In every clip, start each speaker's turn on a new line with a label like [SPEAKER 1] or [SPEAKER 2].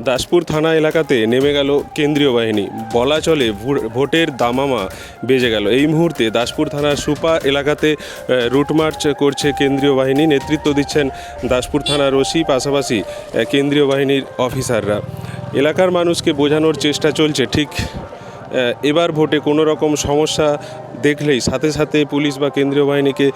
[SPEAKER 1] দাসপুর থানা এলাকাতে নেমে গেল কেন্দ্রীয় বাহিনী, বলা চলে ভোটের দামামা বেজে গেল। এই মুহূর্তে দাসপুর থানার সুপা এলাকাতে রুট মার্চ করছে কেন্দ্রীয় বাহিনী। নেতৃত্ব দিচ্ছেন দাসপুর থানার ওসি, পাশাপাশি কেন্দ্রীয় বাহিনীর অফিসাররা। এলাকার মানুষকে বোঝানোর চেষ্টা চলছে ঠিক এবার ভোটে কোনো রকম সমস্যা দেখলেই সাথে সাথে পুলিশ বা কেন্দ্রীয় বাহিনীকে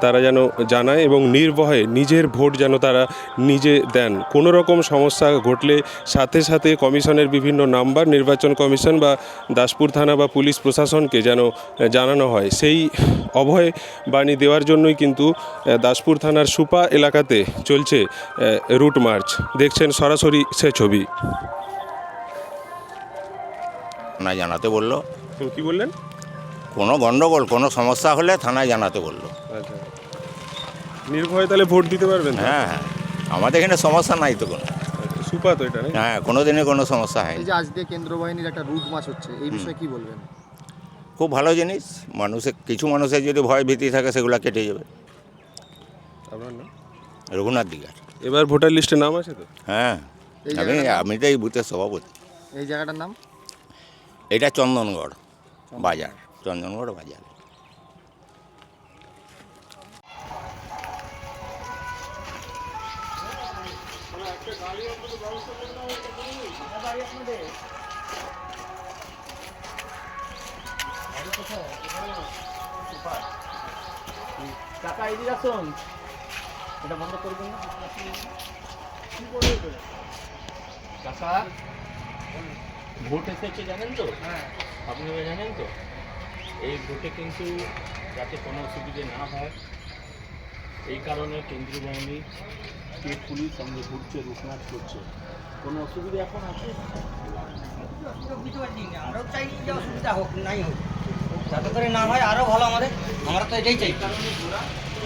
[SPEAKER 1] তারা যেন জানায় এবং নির্ভয়ে নিজের ভোট যেন তারা নিজে দেন। কোনো রকম সমস্যা ঘটলে সাথে সাথে কমিশনের বিভিন্ন নাম্বার, নির্বাচন কমিশন বা দাসপুর থানা বা পুলিশ প্রশাসনকে যেন জানানো হয়, সেই অভয় বাণী দেওয়ার জন্যই কিন্তু দাসপুর থানার সুপা এলাকাতে চলছে রুট মার্চ। দেখছেন সরাসরি সে ছবি।
[SPEAKER 2] থানায় জানাতে বললো।
[SPEAKER 1] কি বললেন?
[SPEAKER 2] কোনো গন্ডগোল, কোনো সমস্যা হলে থানায় জানাতে বললো।
[SPEAKER 1] আচ্ছা, নির্ভয়ে তাহলে ভোট দিতে পারবেন?
[SPEAKER 2] হ্যাঁ হ্যাঁ, আমাদের এখানে সমস্যা নাই তো কোনো।
[SPEAKER 1] সুপা তো এটা,
[SPEAKER 2] হ্যাঁ, কোনো দিনে কোনো সমস্যা হয়।
[SPEAKER 3] এই যে আজকে কেন্দ্র বাহিনীর একটা রুট মার্চ হচ্ছে, এই বিষয়ে কি বলবেন?
[SPEAKER 2] খুব ভালো জিনিস। কিছু মানুষের যদি ভয় ভীতি থাকে সেগুলো কেটে যাবে।
[SPEAKER 1] আপনার নাম?
[SPEAKER 2] রঘুনাথ দিগার।
[SPEAKER 1] এবার ভোটার লিস্টে নাম আছে তো?
[SPEAKER 2] হ্যাঁ, আমি তো এই বুথের সভাপতি।
[SPEAKER 3] এই জায়গাটার নাম?
[SPEAKER 2] এটা চন্দনগড় বাজার, চন্দনগড় বাজার।
[SPEAKER 4] কাকা এদিকে আসুন, এটা বন্ধ করে দিন না। কাকা ভোট এসেছে জানেন তো? হ্যাঁ, আপনারা জানেন তো? এই ভোটে কিন্তু যাতে কোনো অসুবিধে না হয় এই কারণে কেন্দ্রীয় বাহিনী, স্টেট পুলিশ সঙ্গে ঘুরছে, রুটমার্চ করছে। কোনো অসুবিধা এখন আছে?
[SPEAKER 5] বুঝতে পারছি না, আমরাও চাই যে অসুবিধা হোক, নাই হোক, যাতে করে না হয় আরও ভালো আমাদের। আমরা তো এটাই চাই।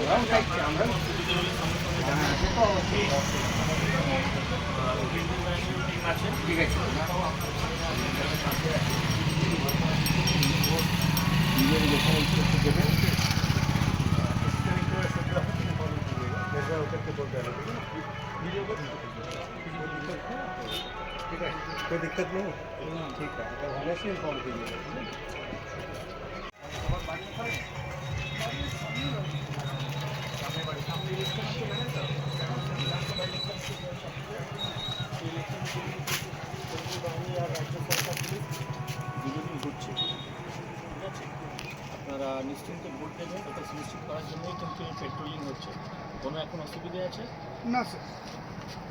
[SPEAKER 4] আমরাও চাইছি, আমরাও অসুবিধা হলে সঙ্গে সঙ্গে জানাই।
[SPEAKER 5] সে তো অবশ্যই।
[SPEAKER 4] কেন্দ্রীয় বাহিনীর টিম আছে,
[SPEAKER 5] ঠিক আছে।
[SPEAKER 4] নিজের যেখানে ইচ্ছে দেবেন।
[SPEAKER 1] कोई दिक्कत नहीं? ठीक है, अगर होने से इन्फॉर्म कीजिएगा।
[SPEAKER 4] দুজনই ঘুরছে, ঠিক আছে? আপনারা নিশ্চিন্তে ভোট দেবেন, এটা সুনিশ্চিত করার জন্যই কিন্তু পেট্রোলিং হচ্ছে। কোনো এখন অসুবিধে আছে?
[SPEAKER 6] না স্যার।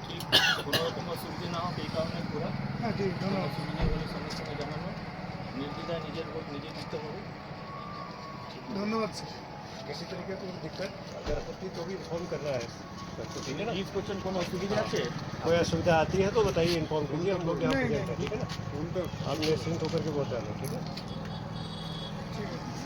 [SPEAKER 4] ঠিক, কোনো রকম অসুবিধে না হোক এই কারণে ঘোরা।
[SPEAKER 6] হ্যাঁ ঠিক,
[SPEAKER 4] কোনো
[SPEAKER 6] ধন্যবাদ।
[SPEAKER 4] অসুবিধা হলে সঙ্গে সঙ্গে জানানো। নির্দ্বিধায় নিজের ভোট নিজে দিতে হবে।
[SPEAKER 6] ধন্যবাদ স্যার।
[SPEAKER 1] किसी तरीके की दिक्कत अगर होती तो भी इन्फॉर्म करना है सबको, ठीक है ना?
[SPEAKER 4] प्लीज क्वेश्चन कोनो অসুবিধা আছে?
[SPEAKER 1] कोई असुविधा आती है तो बताइए, इन्फॉर्म कीजिए, हम लोग यहाँ
[SPEAKER 6] नहीं,
[SPEAKER 1] प्रेजेंट हैं, ठीक है ना? आप निश्चिंत होकर के वोट डालें, ठीक है?
[SPEAKER 6] ঠিক আছে।